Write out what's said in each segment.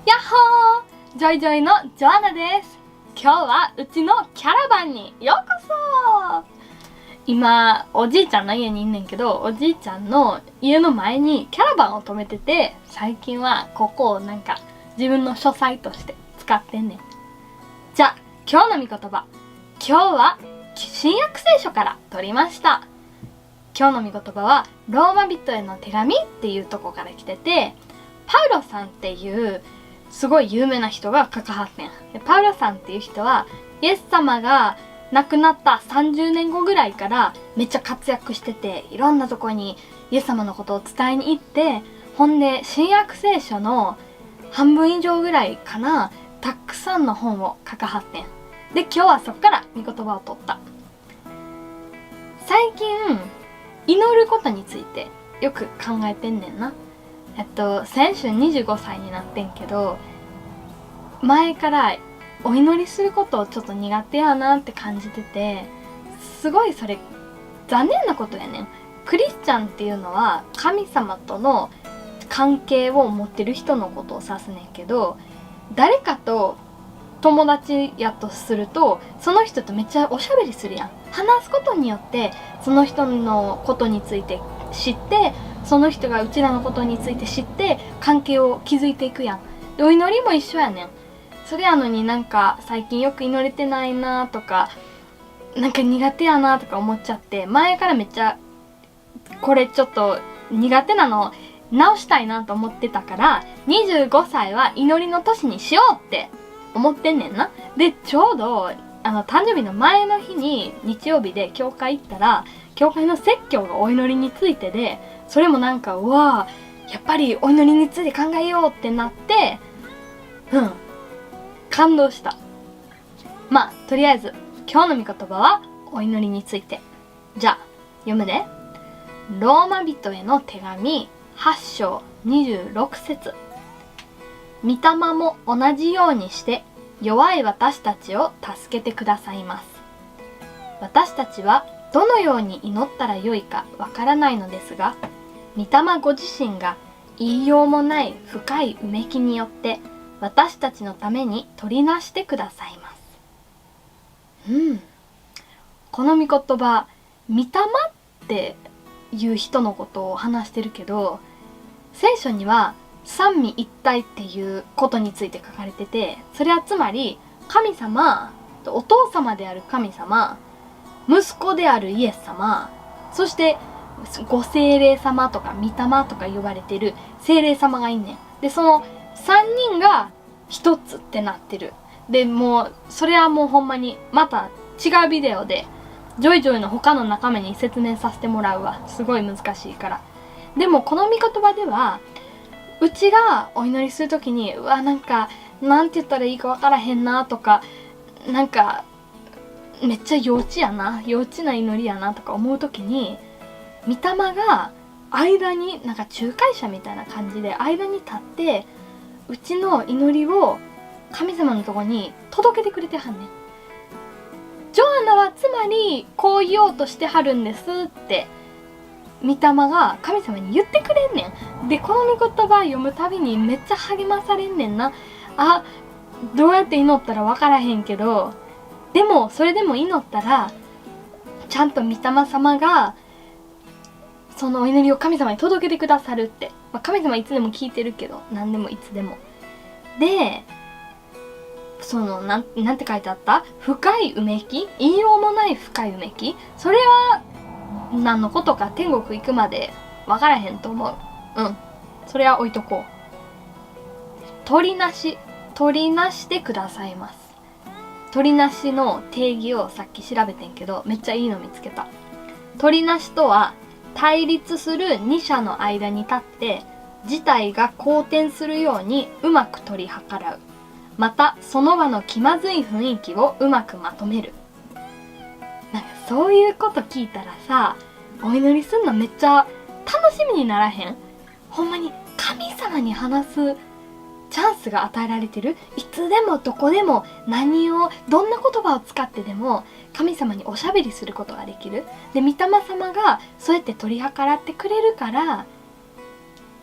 やっほー、ジョイジョイのジョアナです。今日はうちのキャラバンにようこそ。今おじいちゃんの家にいんねんけど、おじいちゃんの家の前にキャラバンを止めてて、最近はここをなんか自分の書斎として使ってんねん。じゃあ今日の御言葉、今日は新約聖書から取りました。今日の御言葉はローマ人への手紙っていうとこから来てて、パウロさんっていうすごい有名な人が書かはってん。でパウロさんっていう人はイエス様が亡くなった30年後ぐらいからめっちゃ活躍してて、いろんなとこにイエス様のことを伝えに行って、ほんで新約聖書の半分以上ぐらいかな、たくさんの本を書かはってん。で今日はそっから御言葉を取った。最近祈ることについてよく考えてんねんな。先週25歳になってんけど、前からお祈りすることをちょっと苦手やなって感じてて、すごいそれ残念なことやねん。クリスチャンっていうのは神様との関係を持ってる人のことを指すねんけど、誰かと友達やとするとその人とめっちゃおしゃべりするやん。話すことによってその人のことについて知って、その人がうちらのことについて知って関係を築いていくやん。でお祈りも一緒やねん。それやのになんか最近よく祈れてないなとか、なんか苦手やなとか思っちゃって、前からめっちゃこれちょっと苦手なの直したいなと思ってたから、25歳は祈りの年にしようって思ってんねんな。でちょうど誕生日の前の日に日曜日で教会行ったら、教会の説教がお祈りについてで、それもなんかうわー、やっぱりお祈りについて考えようってなって、感動した。まあとりあえず今日の御言葉はお祈りについて。じゃあ読むね。ローマ人への手紙8章26節。御霊も同じようにして弱い私たちを助けてくださいます。私たちはどのように祈ったらよいかわからないのですが、御霊ご自身が言いようもない深いうめきによって私たちのために取りなしてくださいます。この御言葉、御霊っていう人のことを話してるけど、聖書には三位一体っていうことについて書かれてて、それはつまり神様、お父様である神様、息子であるイエス様、そしてご聖霊様とか御霊とか呼ばれてる聖霊様がいんねん。でその3人が一つってなってる。でもうそれはもうほんまにまた違うビデオでジョイジョイの他の仲間に説明させてもらうわ。すごい難しいから。でもこの御言葉では、うちがお祈りするときになんかなんて言ったらいいかわからへんなとか、なんかめっちゃ幼稚な祈りやなとか思うときに、御霊が間になんか仲介者みたいな感じで間に立って、うちの祈りを神様のとこに届けてくれてはんねん。ジョアナはつまりこう言おうとしてはるんですって御霊が神様に言ってくれんねん。でこの御言葉読むたびにめっちゃ励まされんねんな。どうやって祈ったら分からへんけど、でもそれでも祈ったらちゃんと御霊様がそのお祈りを神様に届けてくださるって、神様いつでも聞いてるけど、何でもいつでも。でそのなんて書いてあった？深いうめき、言いようもない深いうめき、それは何のことか天国行くまで分からへんと思う。それは置いとこう。取りなしてくださいます。取りなしの定義をさっき調べてんけど、めっちゃいいの見つけた。取りなしとは、対立する二者の間に立って事態が好転するようにうまく取り計らう。またその場の気まずい雰囲気をうまくまとめる。なんかそういうこと聞いたらさ、お祈りすんのめっちゃ楽しみにならへん？ほんまに神様に話すチャンスが与えられてる。いつでもどこでもどんな言葉を使ってでも神様におしゃべりすることができる。で御霊様がそうやって取り計らってくれるから、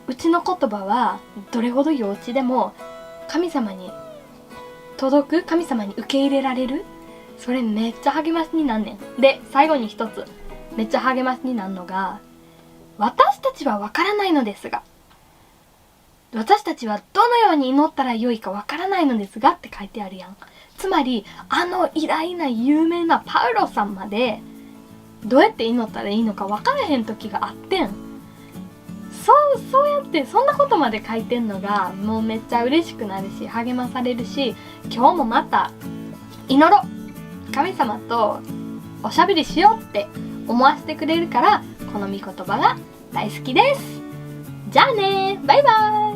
うちの言葉はどれほど幼稚でも神様に届く、神様に受け入れられる、それめっちゃ励ましになんねん。で、最後に一つめっちゃ励ましになんのが、私たちはわからないのですが、私たちはどのように祈ったらよいかわからないのですがって書いてあるやん。つまり偉大な有名なパウロさんまでどうやって祈ったらいいのかわからへん時があってん。そうやってそんなことまで書いてんのがもうめっちゃ嬉しくなるし、励まされるし、今日もまた祈ろう、神様とおしゃべりしようって思わせてくれるから、この御言葉が大好きです。じゃあね、バイバイ。